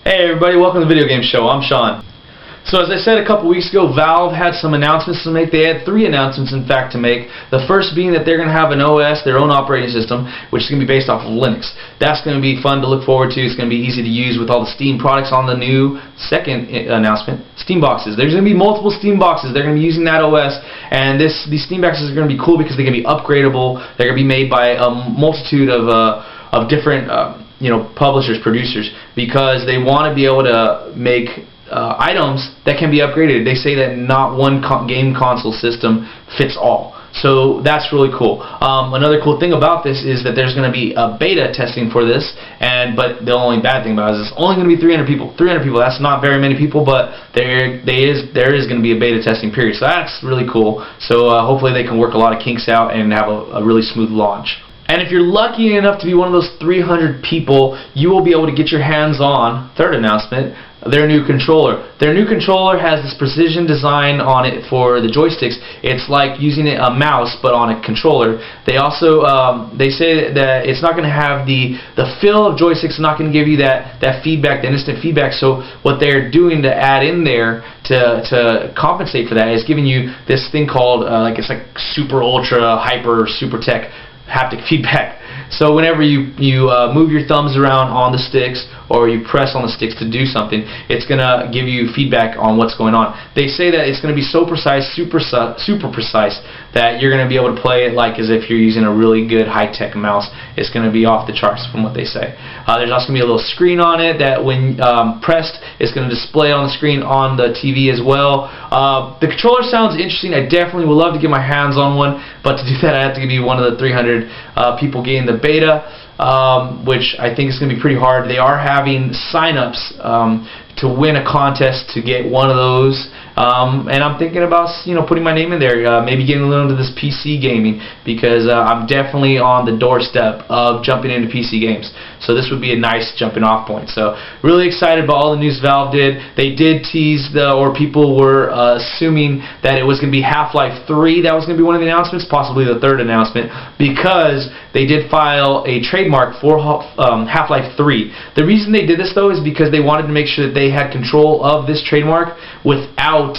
Hey everybody, welcome to the Video Game Show. I'm Sean. So as I said a couple weeks ago, Valve had some announcements to make. They had 3 announcements in fact to make. The first being that they're going to have an OS, their own operating system, which is going to be based off of Linux. That's going to be fun to look forward to. It's going to be easy to use with all the Steam products on the new second announcement, Steam boxes. There's going to be multiple Steam boxes. They're going to be using that OS, and these Steam boxes are going to be cool because they're going to be upgradable. They're going to be made by a multitude of different publishers, producers, because they want to be able to make items that can be upgraded. They say that not one game console system fits all. So that's really cool. Another cool thing about this is that there's going to be a beta testing for this, but the only bad thing about it is it's only going to be 300 people. 300 people, that's not very many people, but there is going to be a beta testing period. So that's really cool. So hopefully they can work a lot of kinks out and have a really smooth launch. And if you're lucky enough to be one of those 300 people, you will be able to get your hands on, third announcement, their new controller. Their new controller has this precision design on it for the joysticks. It's like using a mouse but on a controller. They also they say that it's not going to have the feel of joysticks. It's not going to give you that feedback, that instant feedback. So what they're doing to add in there to compensate for that is giving you this thing called it's like super ultra hyper super tech haptic feedback. So whenever you move your thumbs around on the sticks or you press on the sticks to do something, it's going to give you feedback on what's going on. They say that it's going to be so precise, super precise, that you're going to be able to play it like as if you're using a really good high-tech mouse. It's going to be off the charts from what they say. There's also going to be a little screen on it that when pressed, it's going to display on the screen on the TV as well. The controller sounds interesting. I definitely would love to get my hands on one, but to do that I have to be one of the 300 people getting the beta, which I think is going to be pretty hard. They are having sign-ups to win a contest to get one of those, and I'm thinking about putting my name in there, maybe getting a little into this PC gaming, because I'm definitely on the doorstep of jumping into PC games. So this would be a nice jumping off point. So really excited about all the news Valve did. They did tease or people were assuming that it was going to be Half-Life 3. That was going to be one of the announcements, possibly the third announcement, because they did file a trademark for Half-Life 3. The reason they did this though is because they wanted to make sure that they had control of this trademark without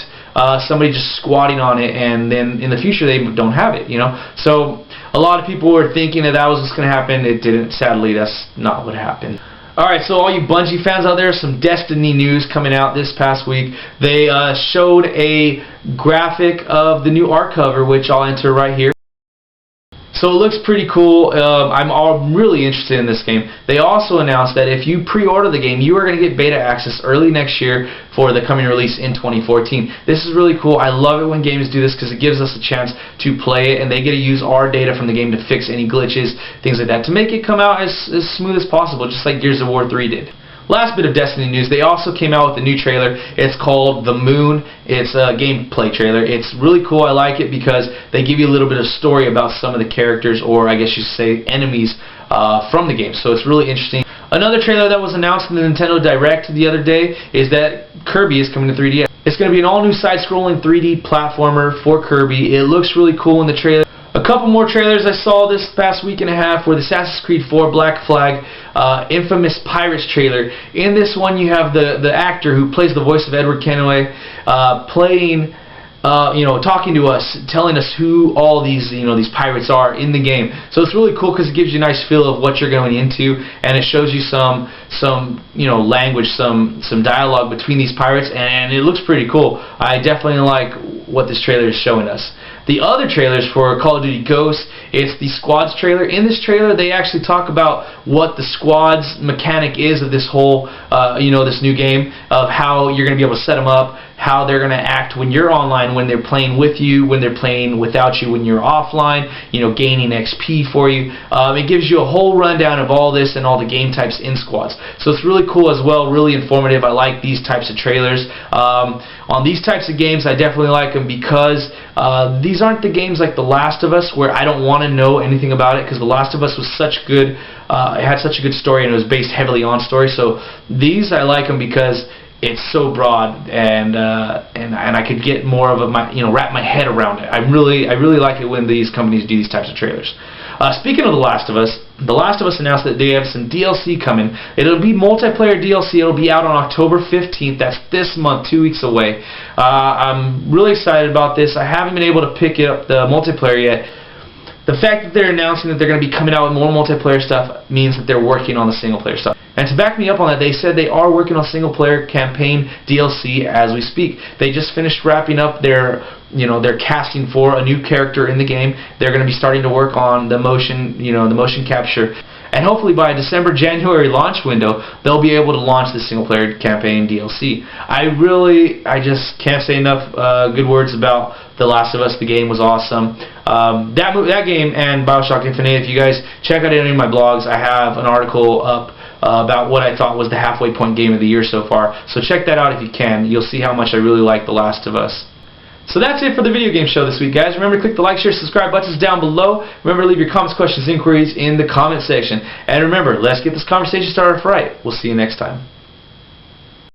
somebody just squatting on it, and then in the future they don't have it, So a lot of people were thinking that was what's going to happen. It didn't. Sadly, that's not what happened. Alright, so all you Bungie fans out there, some Destiny news coming out this past week. They showed a graphic of the new art cover, which I'll enter right here. So it looks pretty cool. I'm really interested in this game. They also announced that if you pre-order the game, you are going to get beta access early next year for the coming release in 2014. This is really cool. I love it when games do this because it gives us a chance to play it, and they get to use our data from the game to fix any glitches, things like that, to make it come out as smooth as possible, just like Gears of War 3 did. Last bit of Destiny news, they also came out with a new trailer. It's called The Moon. It's a gameplay trailer. It's really cool. I like it because they give you a little bit of story about some of the characters, or I guess you should say enemies, from the game. So it's really interesting. Another trailer that was announced in the Nintendo Direct the other day is that Kirby is coming to 3DS. It's going to be an all-new side-scrolling 3D platformer for Kirby. It looks really cool in the trailer. A couple more trailers I saw this past week and a half were the Assassin's Creed 4 Black Flag Infamous Pirates trailer. In this one you have the actor who plays the voice of Edward Kenway playing, talking to us, telling us who all these pirates are in the game. So it's really cool because it gives you a nice feel of what you're going into, and it shows you some language, some dialogue between these pirates, and it looks pretty cool. I definitely like what this trailer is showing us. The other trailers for Call of Duty Ghosts, it's the Squads trailer. In this trailer, they actually talk about what the Squads mechanic is of this whole, this new game, of how you're going to be able to set them up, how they're going to act when you're online, when they're playing with you, when they're playing without you, when you're offline, gaining XP for you. It gives you a whole rundown of all this and all the game types in Squads. So it's really cool as well, really informative. I like these types of trailers. On these types of games, I definitely like them because these aren't the games like The Last of Us where I don't want to know anything about it, because The Last of Us was such good, it had such a good story, and it was based heavily on story. So these I like them because it's so broad, and I could get more of wrap my head around it. I really like it when these companies do these types of trailers. Speaking of The Last of Us, The Last of Us announced that they have some DLC coming. It'll be multiplayer DLC. It'll be out on October 15th. That's this month, 2 weeks away. I'm really excited about this. I haven't been able to pick up the multiplayer yet. The fact that they're announcing that they're going to be coming out with more multiplayer stuff means that they're working on the single-player stuff. And to back me up on that, they said they are working on single-player campaign DLC as we speak. They just finished wrapping up their casting for a new character in the game. They're going to be starting to work on the motion capture. And hopefully by December-January launch window, they'll be able to launch the single-player campaign DLC. I just can't say enough good words about The Last of Us. The game was awesome. That game and BioShock Infinite, if you guys check out any of my blogs, I have an article up about what I thought was the halfway point game of the year so far. So check that out if you can. You'll see how much I really like The Last of Us. So that's it for the video game show this week, guys. Remember to click the like, share, subscribe buttons down below. Remember to leave your comments, questions, inquiries in the comment section. And remember, let's get this conversation started right. We'll see you next time.